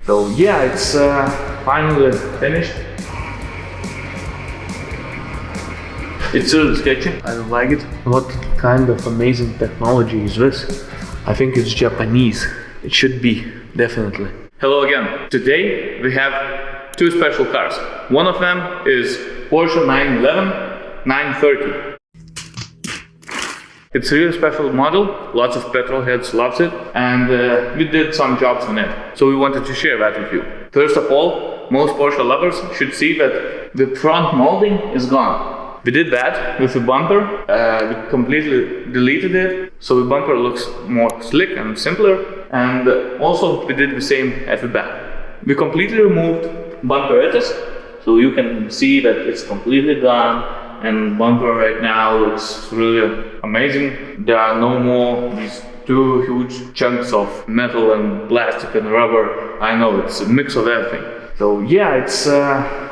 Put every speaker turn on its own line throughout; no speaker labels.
So yeah, it's finally finished. It's really sketchy. I don't like it. What kind of amazing technology is this? I think it's Japanese. It should be, definitely. Hello again. Today we have two special cars. One of them is Porsche 911 930. It's a really special model. Lots of petrol heads loves it, and we did some jobs on it. So we wanted to share that with you. First of all, most Porsche lovers should see that the front molding is gone. We did that with the bumper. We completely deleted it, so the bumper looks more slick and simpler. And also we did the same at the back. We completely removed Bumperettes, so you can see that it's completely gone. And bumper right now looks really amazing. There are no more these two huge chunks of metal and plastic and rubber. I know it's a mix of everything. So yeah, it's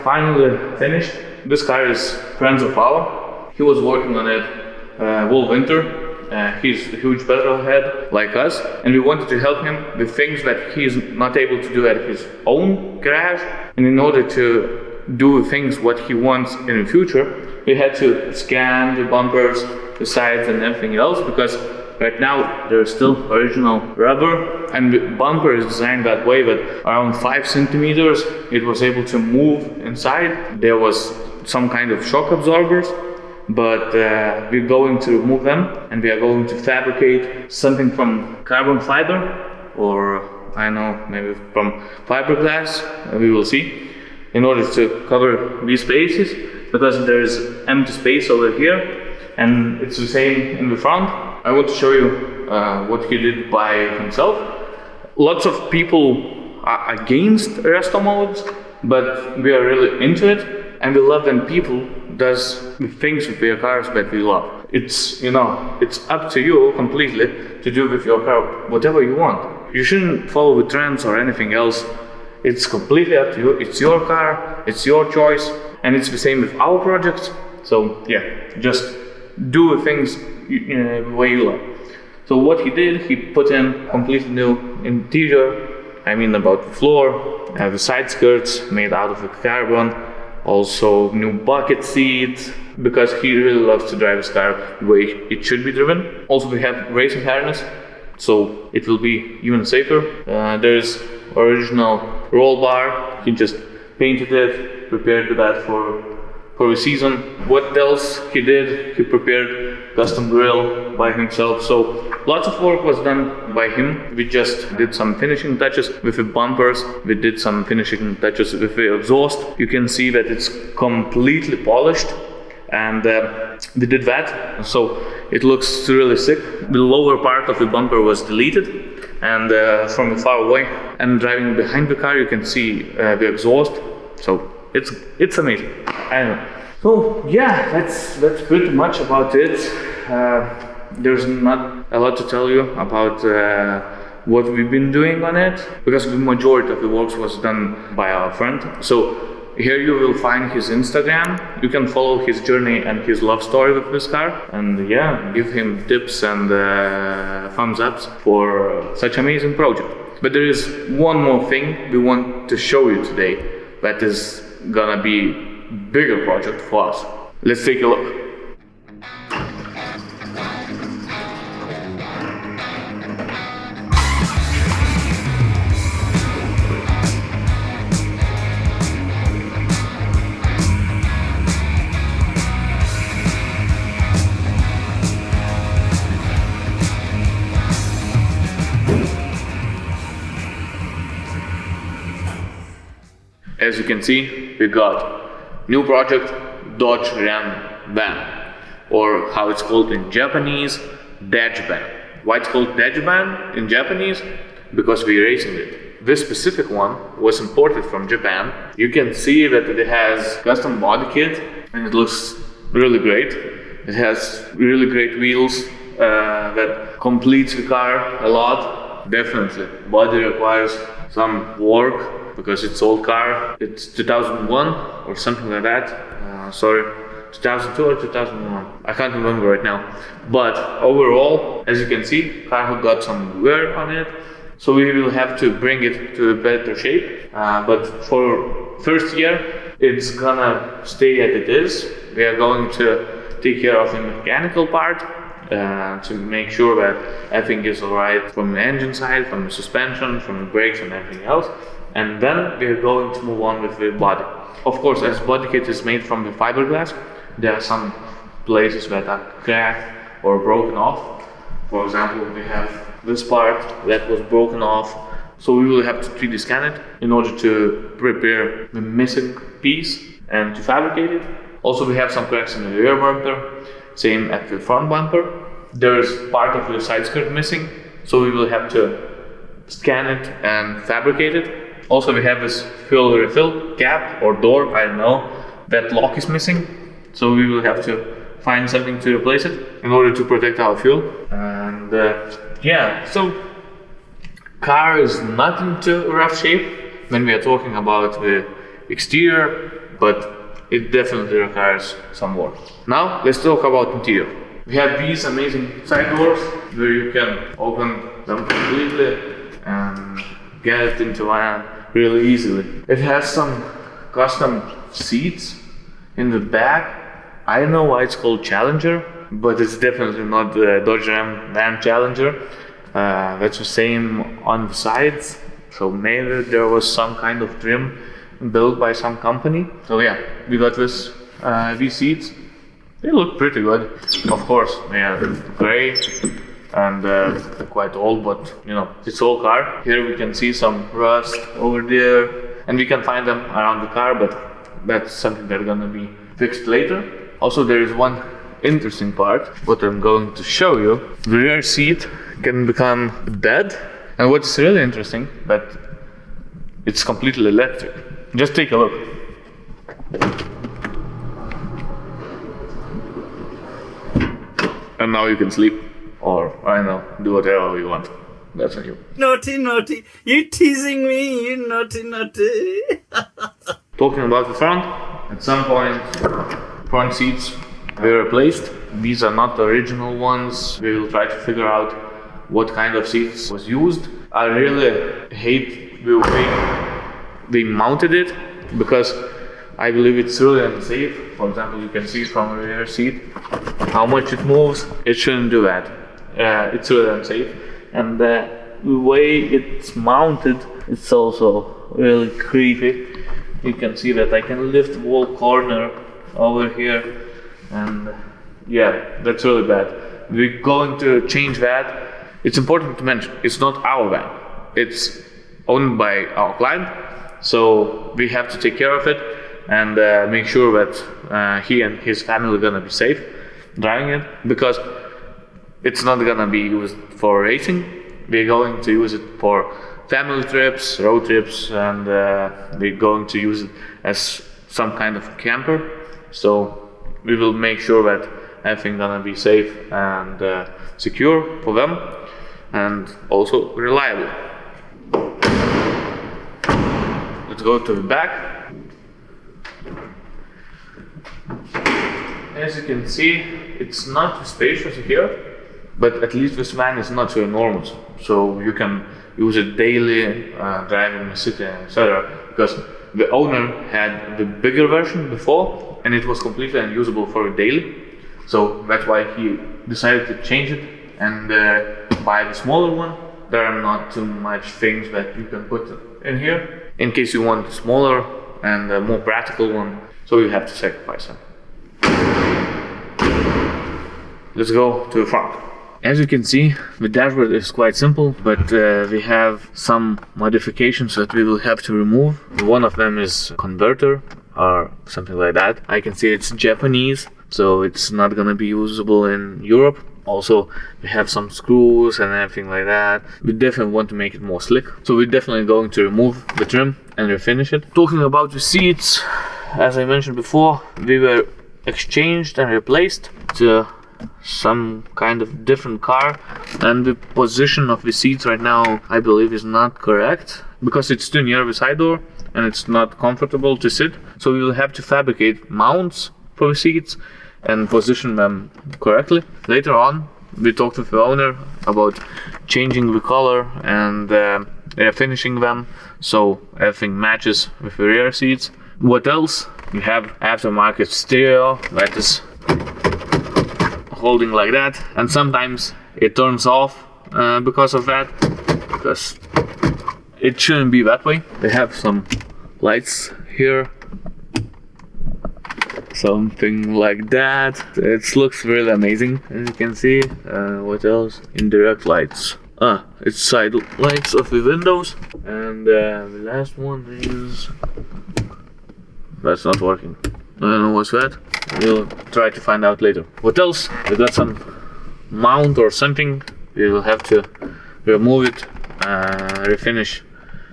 finally finished. This car is friends of ours. He was working on it all winter. He's a huge petrol head like us, and we wanted to help him with things that he's not able to do at his own garage. And in order to do things what he wants in the future, we had to scan the bumpers, the sides and everything else, because right now there's still original rubber, and the bumper is designed that way that around 5 centimeters it was able to move inside. There was some kind of shock absorbers, but we're going to remove them, and we are going to fabricate something from carbon fiber, or I don't know, maybe from fiberglass, we will see, in order to cover these spaces, because there is empty space over here, and it's the same in the front. I want to show you what he did by himself. Lots of people are against resto modes, but we are really into it, and we love when people does the things with their cars that we love. It's, you know, it's up to you completely to do with your car whatever you want. You shouldn't follow the trends or anything else. It's completely up to you. It's your car, it's your choice, and it's the same with our projects. So yeah, just do the things the way you love. So what he did, he put in completely new interior. I mean about the floor, the side skirts made out of carbon, also new bucket seats, because he really loves to drive his car the way it should be driven. Also we have racing harness, so it will be even safer. There's original roll bar. He just painted it, prepared that for the season. What else he did? He prepared custom grill by himself. So lots of work was done by him. We just did some finishing touches with the bumpers. We did some finishing touches with the exhaust. You can see that it's completely polished, and we did that. So it looks really sick. The lower part of the bumper was deleted, and from far away, and driving behind the car you can see the exhaust. So it's amazing. I don't know. So yeah, that's pretty much about it. There's not a lot to tell you about what we've been doing on it, because the majority of the work was done by our friend. So here you will find his Instagram. You can follow his journey and his love story with this car, and yeah, give him tips and thumbs ups for such amazing project. But there is one more thing we want to show you today that is gonna be bigger project for us. Let's take a look. As you can see, we got new project Dodge Ram van, or how it's called in Japanese, Dageban. Why it's called Dageban in Japanese? Because we're racing it. This specific one was imported from Japan. You can see that it has custom body kit, and it looks really great. It has really great wheels that completes the car a lot. Definitely, body requires some work, because it's old car. It's 2001 or something like that. 2002 or 2001. I can't remember right now. But overall, as you can see, car got some wear on it, So we will have to bring it to a better shape. But for first year, it's gonna stay as it is. We are going to take care of the mechanical part to make sure that everything is alright from the engine side, from the suspension, from the brakes and everything else. And then we're going to move on with the body. Of course, as body kit is made from the fiberglass, there are some places that are cracked or broken off. For example, we have this part that was broken off, so we will have to 3D scan it in order to prepare the missing piece and to fabricate it. Also, we have some cracks in the rear bumper, same at the front bumper. There is part of the side skirt missing, so we will have to scan it and fabricate it. Also, we have this fuel refill cap or door, I don't know, that lock is missing, so we will have to find something to replace it in order to protect our fuel. And yeah, so car is not into rough shape when we are talking about the exterior, but it definitely requires some work. Now let's talk about interior. We have these amazing side doors where you can open them completely and get it into van really easily. It has some custom seats in the back. I don't know why it's called Challenger, but it's definitely not the Dodge Ram van Challenger. That's the same on the sides, so maybe there was some kind of trim built by some company. So yeah, we got these seats. They look pretty good. Of course, they are gray and they're quite old, but you know, it's all car. Here we can see some rust over there, and we can find them around the car, but that's something that's gonna be fixed later. Also, there is one interesting part, what I'm going to show you. The rear seat can become a bed, and what's really interesting, that it's completely electric. Just take a look. And now you can sleep, or I don't know, do whatever you want. That's on you.
Naughty, naughty, you teasing me, you naughty, naughty.
Talking about the front, at some point, front seats were replaced. These are not the original ones. We will try to figure out what kind of seats was used. I really hate the way they mounted it, because I believe it's really unsafe. For example, you can see from the rear seat how much it moves. It shouldn't do that. It's really unsafe. And the way it's mounted, it's also really creepy. You can see that I can lift the whole corner over here, and yeah, that's really bad. We're going to change that. It's important to mention, it's not our van. It's owned by our client, so we have to take care of it and make sure that he and his family are gonna be safe driving it, because it's not gonna be used for racing. We're going to use it for family trips, road trips, and we're going to use it as some kind of camper. So we will make sure that everything's gonna be safe and secure for them, and also reliable. Let's go to the back. As you can see, it's not too spacious here, but at least this van is not too enormous, so you can use it daily, driving in the city, etc. Because the owner had the bigger version before, and it was completely unusable for a daily. So that's why he decided to change it and buy the smaller one. There are not too much things that you can put in here, in case you want a smaller and a more practical one, so you have to sacrifice them. Let's go to the front. As you can see, the dashboard is quite simple, but we have some modifications that we will have to remove. One of them is converter or something like that. I can see it's Japanese, so it's not gonna be usable in Europe. Also, we have some screws and everything like that. We definitely want to make it more slick, so we're definitely going to remove the trim and refinish it. Talking about the seats, as I mentioned before, we were exchanged and replaced to some kind of different car, and the position of the seats right now I believe is not correct, because it's too near the side door and it's not comfortable to sit. So we will have to fabricate mounts for the seats and position them correctly. Later on we talked with the owner about changing the color and finishing them so everything matches with the rear seats. What else? We have aftermarket stereo that is holding like that, and sometimes it turns off because of that, because it shouldn't be that way. They have some lights here, something like that. It looks really amazing, as you can see. What else? Indirect lights. It's side lights of the windows, and the last one is... that's not working. I don't know what's that. We'll try to find out later. What else? We got some mount or something. We will have to remove it, refinish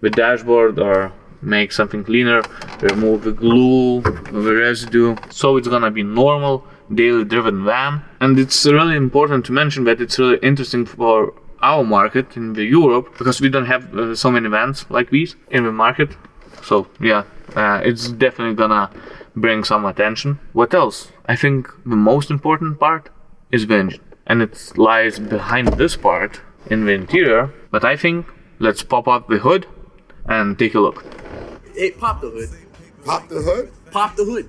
the dashboard or make something cleaner, remove the glue, the residue. So it's gonna be normal, daily driven van. And it's really important to mention that it's really interesting for our market in the Europe, because we don't have so many vans like these in the market. So yeah, it's definitely gonna bring some attention. What else? I think the most important part is the engine, and it lies behind this part in the interior. But I think let's pop up the hood and take a look.
Hey, pop the hood.
Pop the hood?
Pop the hood.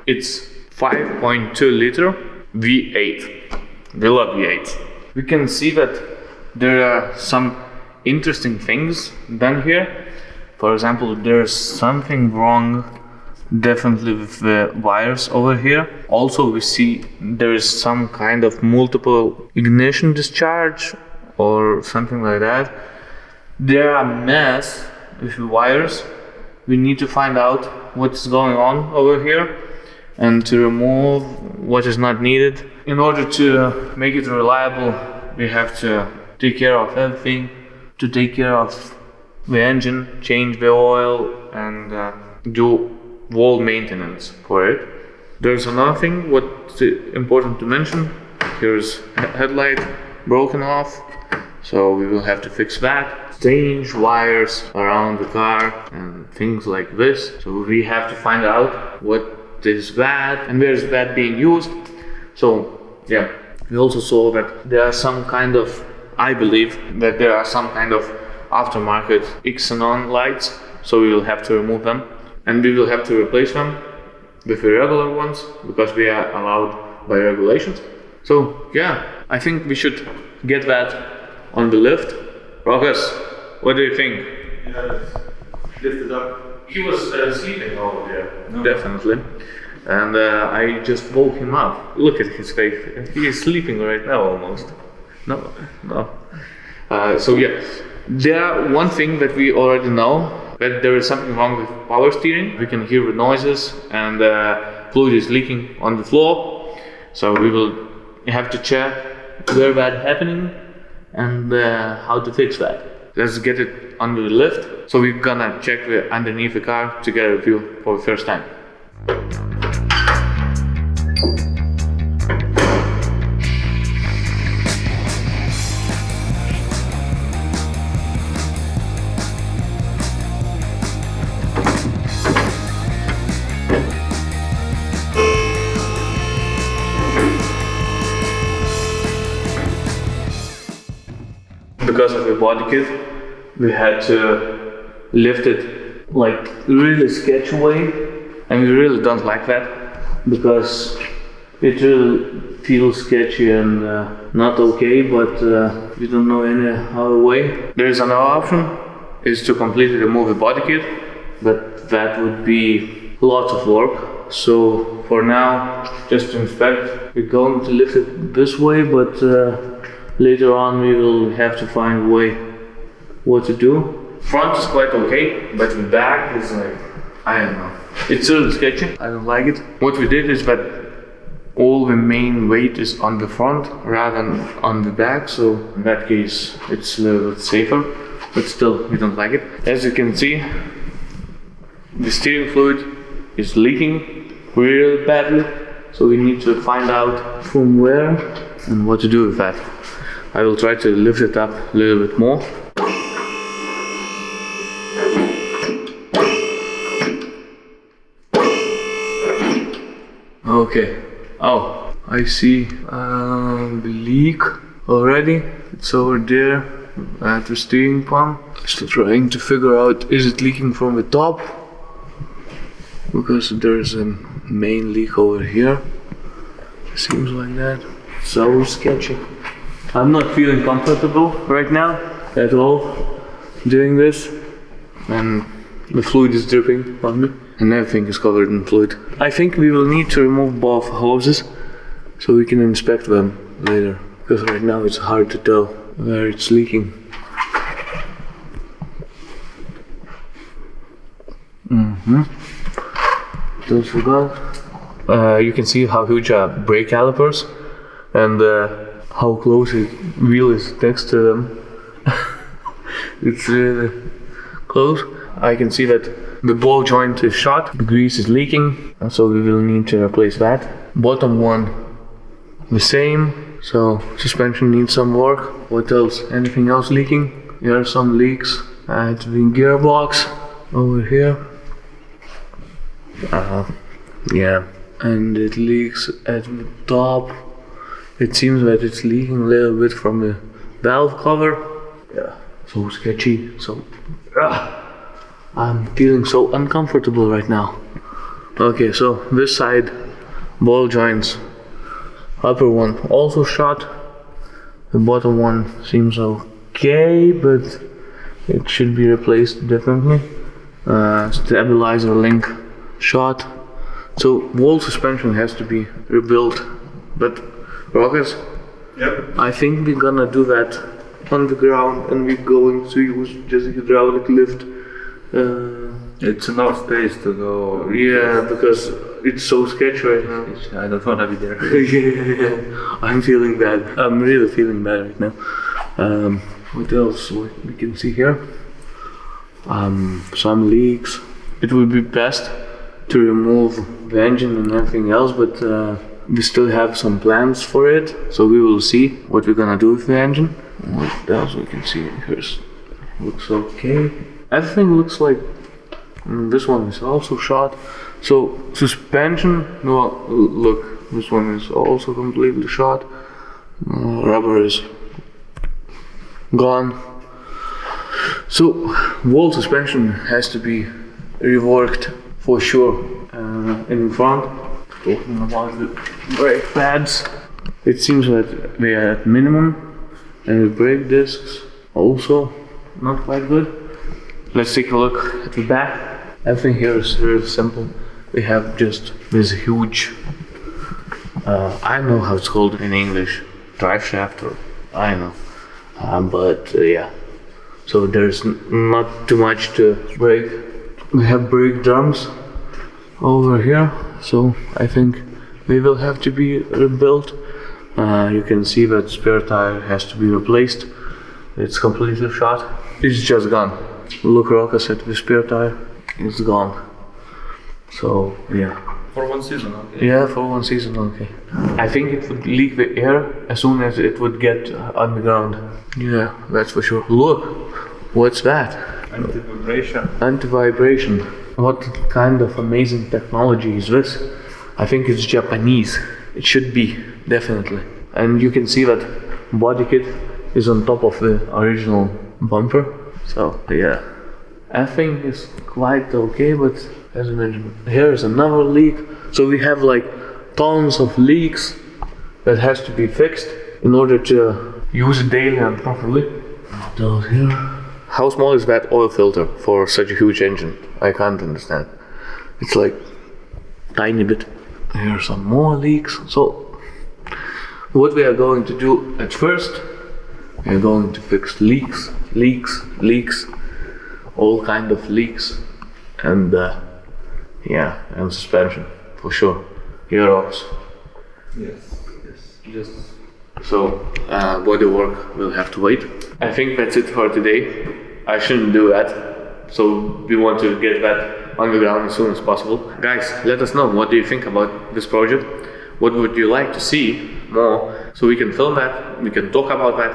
It's 5.2 liter V8. We love V8. We can see that there are some interesting things done here. For example, there's something wrong definitely with the wires over here. Also, we see there is some kind of multiple ignition discharge or something like that. There are a mess with the wires. We need to find out what's going on over here and to remove what is not needed. In order to make it reliable, we have to take care of everything, to take care of the engine, change the oil, and do wall maintenance for it. There's another thing what's important to mention. Here's headlight broken off, so we will have to fix that. Change wires around the car and things like this. So we have to find out what is bad and where is that being used. So yeah, we also saw that there are some kind of, I believe that there are some kind of aftermarket xenon lights, so we will have to remove them and we will have to replace them with the regular ones because we are allowed by regulations. So yeah, I think we should get that on the lift. Rokas, what do you think?
Yeah, lift it up.
He was sleeping over there, no. Definitely. And I just woke him up. Look at his face. He is sleeping right now almost. No. So yeah, one thing that we already know, that there is something wrong with power steering. We can hear the noises and fluid is leaking on the floor. So we will have to check where that's happening and how to fix that. Let's get it under the lift. So we're gonna check underneath the car to get a view for the first time. Because of the body kit, we had to lift it like really sketchy way, and we really don't like that because it really feels sketchy and not okay, but we don't know any other way. There is another option, is to completely remove the body kit, but that would be lots of work. So for now, just to inspect, we're going to lift it this way, but later on we will have to find a way what to do. Front is quite okay, but the back is like, I don't know. It's really sketchy, I don't like it. What we did is that all the main weight is on the front rather than on the back, so in that case it's a little bit safer, but still we don't like it. As you can see, the steering fluid is leaking really badly, so we need to find out from where and what to do with that. I will try to lift it up a little bit more. Okay, Oh, I see the leak already. It's over there at the steering pump. Still trying to figure out, is it leaking from the top? Because there's a main leak over here. Seems like that. So sketchy. I'm not feeling comfortable right now at all doing this. And the fluid is dripping on me. And everything is covered in fluid. I think we will need to remove both hoses so we can inspect them later. Because right now it's hard to tell where it's leaking. Don't forget. You can see how huge are brake calipers and how close the wheel is next to them. It's really close. I can see that the ball joint is shot, the grease is leaking, so we will need to replace that. Bottom one, the same, so suspension needs some work. What else? Anything else leaking? Here are some leaks at the gearbox over here. Yeah, and it leaks at the top. It seems that it's leaking a little bit from the valve cover. Yeah, so sketchy. So I'm feeling so uncomfortable right now. Okay, so this side, ball joints, upper one also shot. The bottom one seems okay, but it should be replaced definitely. Stabilizer link shot. So wall suspension has to be rebuilt. But Rockets,
Yep.
I think we're gonna do that on the ground and we're going to use just a hydraulic lift.
It's enough space to go.
Yeah, because it's so sketchy right now.
I don't want to be there.
Yeah, I'm feeling bad. I'm really feeling bad right now. What else we can see here? Some leaks. It would be best to remove the engine and everything else, but we still have some plans for it, so we will see what we're gonna do with the engine. What else we can see here? Looks okay. Everything looks like this one is also shot. So suspension, no, look, this one is also completely shot. Rubber is gone. So wall suspension has to be reworked for sure. In front, talking about the brake pads, it seems that they are at minimum, and the brake discs also not quite good. Let's take a look at the back. Everything here is very simple. We have just this huge, I don't know how it's called in English, drive shaft, or I don't know, but yeah. So there's not too much to brake. We have brake drums over here, so I think they will have to be rebuilt. You can see that spare tire has to be replaced. It's completely shot. It's just gone. Look, Rokas, at the spare tire. It's gone. So yeah.
For one season, okay.
Yeah, for one season, okay. I think it would leak the air as soon as it would get on the ground. Yeah, that's for sure. Look, what's that?
Anti-vibration.
Anti-vibration. What kind of amazing technology is this? I think it's Japanese. It should be, definitely. And you can see that body kit is on top of the original bumper. So yeah, everything is quite okay, but as I mentioned, here is another leak. So we have like tons of leaks that has to be fixed in order to use it daily and properly. What else here? How small is that oil filter for such a huge engine? I can't understand. It's like tiny bit. Here are some more leaks. So what we are going to do at first, we are going to fix leaks, all kind of leaks, and yeah, and suspension for sure. Gear rocks.
Yes. Just.
So body work will have to wait. I think that's it for today. I shouldn't do that. So we want to get that on the ground as soon as possible. Guys, let us know, what do you think about this project? What would you like to see more? So we can film that, we can talk about that,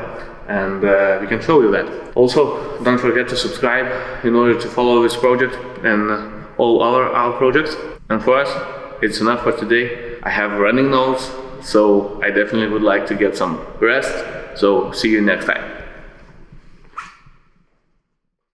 and we can show you that. Also, don't forget to subscribe in order to follow this project and all our projects. And for us, it's enough for today. I have running nose, so I definitely would like to get some rest. So see you next time.